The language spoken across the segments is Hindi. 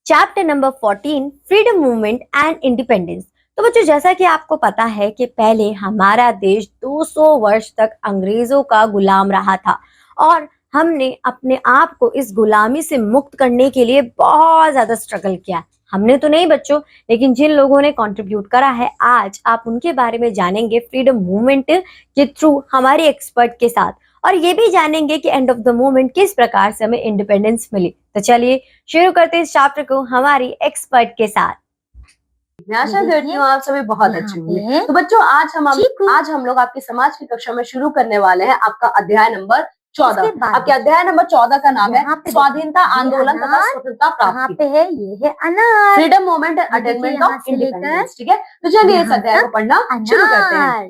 Chapter number 14 freedom movement and independence. तो बच्चों, जैसा कि आपको पता है कि पहले हमारा देश 200 वर्ष तक अंग्रेजों का गुलाम रहा था और हमने अपने आप को इस गुलामी से मुक्त करने के लिए बहुत ज्यादा स्ट्रगल किया। हमने तो नहीं बच्चों, लेकिन जिन लोगों ने कंट्रीब्यूट करा है, आज आप उनके बारे में जानेंगे फ्रीडम मूवमेंट के थ्रू हमारे एक्सपर्ट के साथ, और ये भी जानेंगे कि एंड ऑफ द मूवमेंट किस प्रकार से हमें इंडिपेंडेंस मिली। तो चलिए शुरू करते हैं इस चैप्टर को हमारी एक्सपर्ट के साथ। मैं आशा करती हूँ आप सभी बहुत अच्छे होंगे। तो बच्चों, आज हम लोग आपकी समाज की कक्षा में शुरू करने वाले हैं आपका अध्याय नंबर 14। आपके अध्याय नंबर 14 का नाम है स्वाधीनता आंदोलन तथा स्वतंत्रता प्राप्ति। पे है ये है अनार, freedom movement and attainment of independence. ठीक है, तो चलिए इस अध्याय को पढ़ना शुरू करते हैं।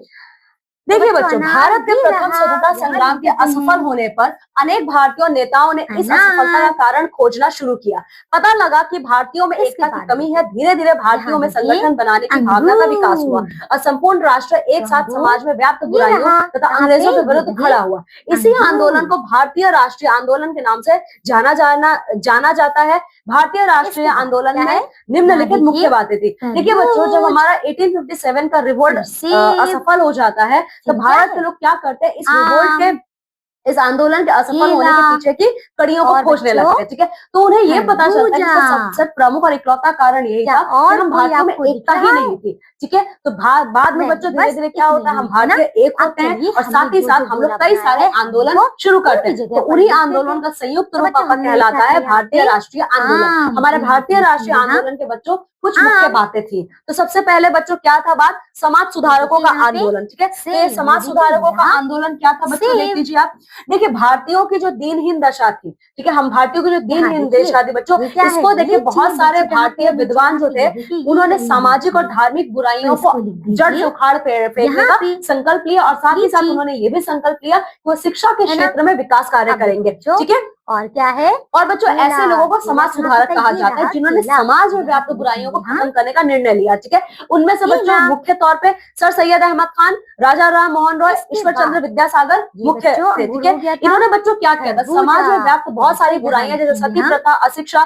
देखिए बच्चों, भारत के प्रथम स्वतंत्रता संग्राम के असफल होने पर अनेक भारतीय नेताओं ने इस असफलता का कारण खोजना शुरू किया। पता लगा कि भारतीयों में एकता की कमी है। धीरे धीरे भारतीयों में संगठन बनाने की भावना का विकास हुआ और संपूर्ण राष्ट्र एक साथ समाज में व्याप्त बुराइयों तथा अंग्रेजों के विरुद्ध खड़ा हुआ। इसी आंदोलन को भारतीय राष्ट्रीय आंदोलन के नाम से जाना जाता है। भारतीय राष्ट्रीय आंदोलन में निम्नलिखित मुख्य बातें थी। देखिए बच्चों, जब हमारा 1857 का रिवोल्ट असफल हो जाता है तो भारत के लोग क्या करते हैं, इस रिवोल्ट के, इस आंदोलन के असफल होने के पीछे की कड़ियों को खोजने लगते हैं। ठीक है, तो उन्हें ये पता चलता है कि सबसे प्रमुख और इकलौता कारण यही था कि हम भारतीयों में एकता ही नहीं थी। ठीक है, तो बाद में बच्चों धीरे धीरे क्या होता है, हम भारतीय एक होते हैं और साथ ही साथ हम लोग कई सारे आंदोलन शुरू करते हैं। तो उन्हीं आंदोलन का संयुक्त रूप कहलाता है भारतीय राष्ट्रीय आंदोलन। हमारे भारतीय राष्ट्रीय आंदोलन के बच्चों कुछ मुख्य बातें थी। तो सबसे पहले बच्चों क्या था बात, समाज सुधारकों का आंदोलन। ठीक है, तो समाज सुधारकों का आंदोलन क्या था बच्चों, देख लीजिए आप। देखिए, भारतीयों की जो दीनहीन दशा थी, ठीक है, हम भारतीयों की जो दीनहीन दशा थी बच्चों, इसको देखिए बहुत सारे भारतीय विद्वान जो थे उन्होंने सामाजिक और धार्मिक बुराइयों को जड़ से उखाड़ फेंकने का संकल्प लिया और साथ ही साथ उन्होंने ये भी संकल्प लिया कि वो शिक्षा के क्षेत्र में विकास कार्य करेंगे। ठीक है, और क्या है, और बच्चों ऐसे लोगों को समाज सुधारक कहा जाता है जिन्होंने समाज में व्याप्त बुराइयों को खत्म करने का निर्णय लिया। ठीक है, उनमें से बच्चों मुख्य तौर पे सर सैयद अहमद खान, राजा राम मोहन रॉय, ईश्वर चंद्र विद्यासागर मुख्य थे। ठीक है, इन्होंने बच्चों क्या किया था, समाज में व्याप्त बहुत सारी बुराइयां जैसे सती प्रथा, अशिक्षा,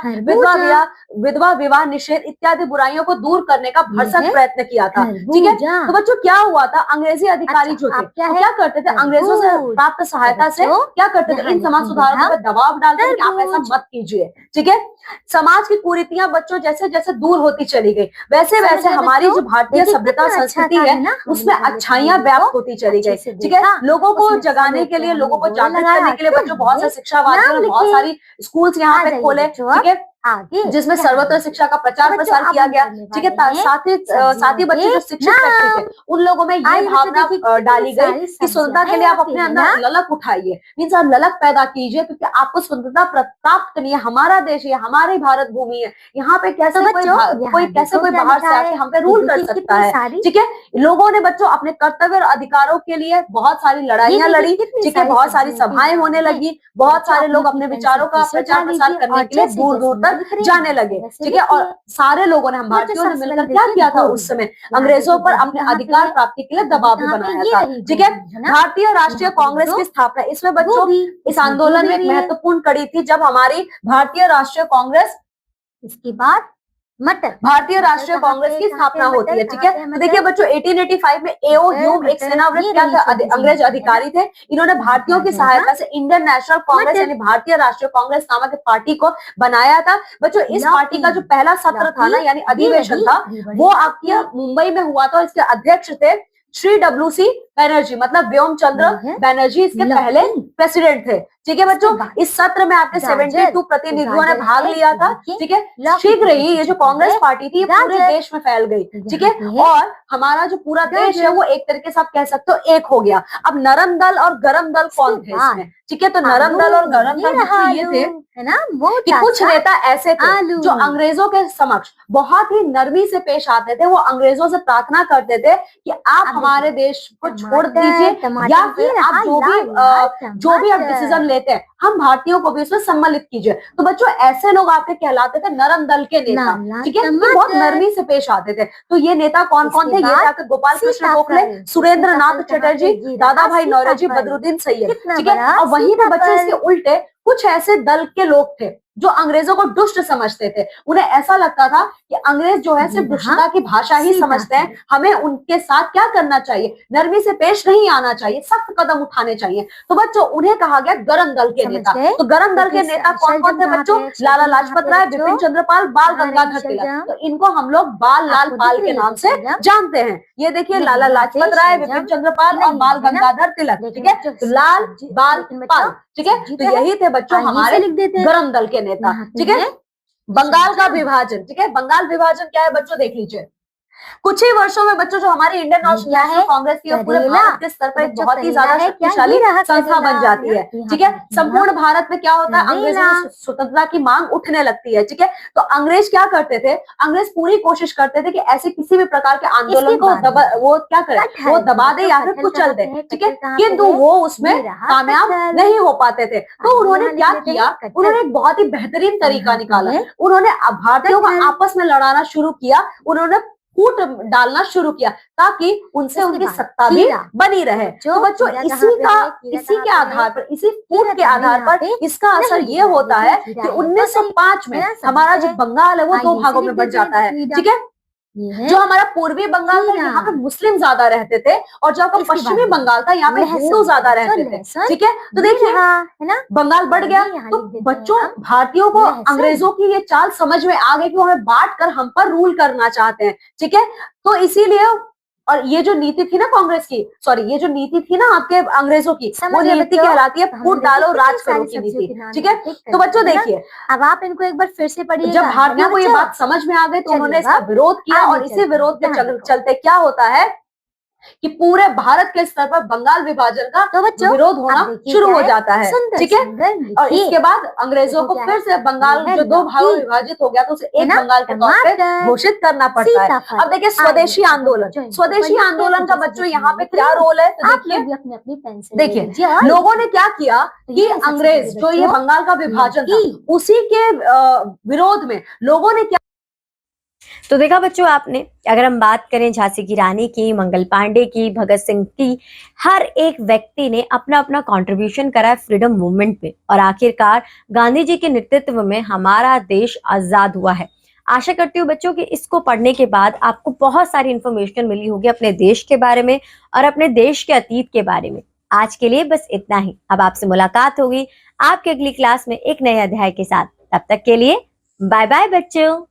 विधवा विवाह निषेध इत्यादि बुराइयों को दूर करने का भरसक प्रयत्न किया था। ठीक है, तो बच्चों क्या हुआ था, अंग्रेजी अधिकारी जो थे क्या करते थे, अंग्रेजों से प्राप्त सहायता से क्या करते थे, इन समाज सुधारकों पर दबाव डालते हैं कि आप ऐसा मत कीजिए। ठीक है, समाज की कुरीतियां बच्चों जैसे जैसे दूर होती चली गई, वैसे वैसे हमारी जो भारतीय सभ्यता संस्कृति है उसमें अच्छाइयां व्याप्त होती चली गई। ठीक है, लोगों को जगाने के लिए, लोगों को जागृत करने के लिए बच्चों बहुत से शिक्षावादियों ने बहुत सारी स्कूल्स यहाँ पे खोले। ठीक है, जिसमें सर्वोत्तम शिक्षा का प्रचार प्रसार किया गया। ठीक है, साथ ही बच्चे जो शिक्षित व्यक्ति थे उन लोगों में ये भावना डाली गई कि स्वतंत्रता के लिए आप अपने अंदर ललक उठाइए, मीन्स आप ललक पैदा कीजिए, क्योंकि आपको स्वतंत्रता प्राप्त करनी है। हमारा देश है, हमारी भारत भूमि है, यहाँ पे कैसे कोई बाहर से आके हम पे रूल कर सकता है। ठीक है, लोगों ने बच्चों अपने कर्तव्य और अधिकारों के लिए बहुत सारी लड़ाइयां लड़ी। ठीक है, बहुत सारी सभाएं होने लगी, बहुत सारे लोग अपने विचारों का प्रचार प्रसार करने के लिए दूर दूर तक जाने लगे। ठीक है, और सारे लोगों ने, हम भारतीयों ने मिलकर क्या किया था उस समय, अंग्रेजों पर अपने अधिकार प्राप्ति के लिए दबाव भी बनाया था। ठीक है, भारतीय राष्ट्रीय कांग्रेस की स्थापना, इसमें बच्चों इस आंदोलन में एक महत्वपूर्ण कड़ी थी जब हमारी भारतीय राष्ट्रीय कांग्रेस, इसके बाद भारतीय राष्ट्रीय कांग्रेस की स्थापना होती है। ठीक है, तो देखिए बच्चों 1885 में एओ ह्यूम एक सेनाव्रत क्या था, अंग्रेज अधिकारी थे। इन्होंने भारतीयों की सहायता से इंडियन नेशनल कांग्रेस यानी भारतीय राष्ट्रीय कांग्रेस नामक पार्टी को बनाया था। बच्चों इस पार्टी का जो पहला सत्र था ना, यानी अधिवेशन था, वो आपके मुंबई में हुआ था। इसके अध्यक्ष थे श्री WC बैनर्जी, मतलब व्योम चंद्र बैनर्जी इसके पहले प्रेसिडेंट थे। ठीक है बच्चों, इस सत्र में आपके 72 प्रतिनिधियों ने भाग लिया था। ठीक है, शीघ्र ही ये जो कांग्रेस पार्टी थी पूरे देश में फैल गई। ठीक है, और हमारा जो पूरा देश है वो एक तरीके से आप कह सकते हो एक हो गया। अब नरम दल और गरम दल कौन थे इसमें? ठीक है, तो नरम दल और गरम दल ये थे है ना, कि कुछ नेता ऐसे थे जो अंग्रेजों के समक्ष बहुत ही नरमी से पेश आते थे। वो अंग्रेजों से प्रार्थना करते थे कि आप हमारे देश को छोड़ दीजिए, या फिर आप जो भी आप डिसीजन लेते हैं हम भारतीयों को भी इसमें सम्मिलित कीजिए। तो बच्चों ऐसे लोग आपके कहलाते थे नरम दल के नेता। ठीक है, बहुत नरमी से पेश आते थे। तो ये नेता कौन कौन थे? ये थे गोपाल कृष्ण गोखले, सुरेंद्र नाथ चटर्जी, दादा भाई नौरोजी, बदरुद्दीन सैयद। ठीक है, और वहीं पे बच्चों इसके उल्टे कुछ ऐसे दल के लोग थे जो अंग्रेजों को दुष्ट समझते थे। उन्हें ऐसा लगता था कि अंग्रेज जो है सिर्फ दुष्टता की भाषा ही समझते हैं, हमें उनके साथ क्या करना चाहिए, नरमी से पेश नहीं आना चाहिए, सख्त कदम उठाने चाहिए। तो बच्चों उन्हें कहा गया गरम दल के नेता। तो गरम दल के नेता कौन कौन थे बच्चों? लाला लाजपत राय, बिपिन चंद्र पाल, बाल गंगाधर तिलक। तो इनको हम लोग बाल लाल पाल के नाम से जानते हैं। ये देखिए लाला लाजपत राय, बिपिन चंद्र पाल और बाल गंगाधर तिलक, ठीक है। तो लाल बाल पाल, ठीक है। तो यही थे बच्चों हमारे गरम दल के नेता, ठीक है। बंगाल का विभाजन, ठीक है। बंगाल विभाजन क्या है बच्चों, देख लीजिए। कुछ ही वर्षों में बच्चों जो हमारी इंडियन नेशनल कांग्रेस की और पूरे भारत के स्तर पर एक बहुत ही ज्यादा शक्तिशाली संस्था बन जाती है, ठीक है। संपूर्ण भारत में क्या होता है, अंग्रेजों की स्वतंत्रता की मांग उठने लगती है, ठीक है। तो अंग्रेज क्या करते थे, अंग्रेज पूरी कोशिश करते थे कि ऐसे किसी भी प्रकार के आंदोलन को वो क्या करे, वो दबा दे या फिर कुचल दे, ठीक है। किंतु वो उसमें कामयाब नहीं हो पाते थे। तो उन्होंने क्या किया, उन्होंने एक बहुत ही बेहतरीन तरीका निकाला। उन्होंने भारतीयों को आपस में लड़ाना शुरू किया, उन्होंने फूट डालना शुरू किया ताकि उनसे उनकी सत्ता भी बनी रहे। तो बच्चों इसी के आधार पर, इसी फूट के आधार पर इसका असर ये होता है कि 1905 में हमारा जो बंगाल है वो दो भागों में बढ़ जाता है, ठीक है। जो हमारा पूर्वी बंगाल था यहाँ पे मुस्लिम ज्यादा रहते थे और जो आपका पश्चिमी बंगाल था यहाँ पे हिंदू ज्यादा रहते थे, ठीक है। तो देखिए है ना, बंगाल बढ़ गया। तो बच्चों भारतीयों को अंग्रेजों की ये चाल समझ में आ गई कि वो हमें बांट कर हम पर रूल करना चाहते हैं, ठीक है। तो इसीलिए और ये जो नीति थी ना कांग्रेस की, सॉरी ये जो नीति थी ना आपके अंग्रेजों की, वो नीति कहलाती है फूट डालो राज करो की नीति, ठीक है। तो बच्चों देखिए अब आप इनको एक बार फिर से पढ़िए। जब भारतीयों को ये बात समझ में आ गई तो उन्होंने इसका विरोध किया और इसी विरोध के चलते क्या होता है कि पूरे भारत के स्तर पर बंगाल विभाजन का विरोद होना शुरू हो जाता है, ठीक है। और इसके बाद अंग्रेजों को फिर से बंगाल जो दो भागों में विभाजित हो गया तो उसे एक बंगाल के तौर पे घोषित करना पड़ता है। अब देखिए स्वदेशी आंदोलन, स्वदेशी आंदोलन का बच्चों यहाँ पे क्या रोल है, तो देखिए लोगों ने क्या किया कि अंग्रेज जो ये बंगाल का विभाजन था उसी के विरोध में लोगों ने क्या। तो देखा बच्चों आपने, अगर हम बात करें झांसी की रानी की, मंगल पांडे की, भगत सिंह की, हर एक व्यक्ति ने अपना अपना कंट्रीब्यूशन करा है फ्रीडम मूवमेंट में और आखिरकार गांधी जी के नेतृत्व में हमारा देश आजाद हुआ है। आशा करती हूँ बच्चों कि इसको पढ़ने के बाद आपको बहुत सारी इंफॉर्मेशन मिली होगी अपने देश के बारे में और अपने देश के अतीत के बारे में। आज के लिए बस इतना ही। अब आपसे मुलाकात होगी आपके अगली क्लास में एक नए अध्याय के साथ। तब तक के लिए बाय बाय बच्चों।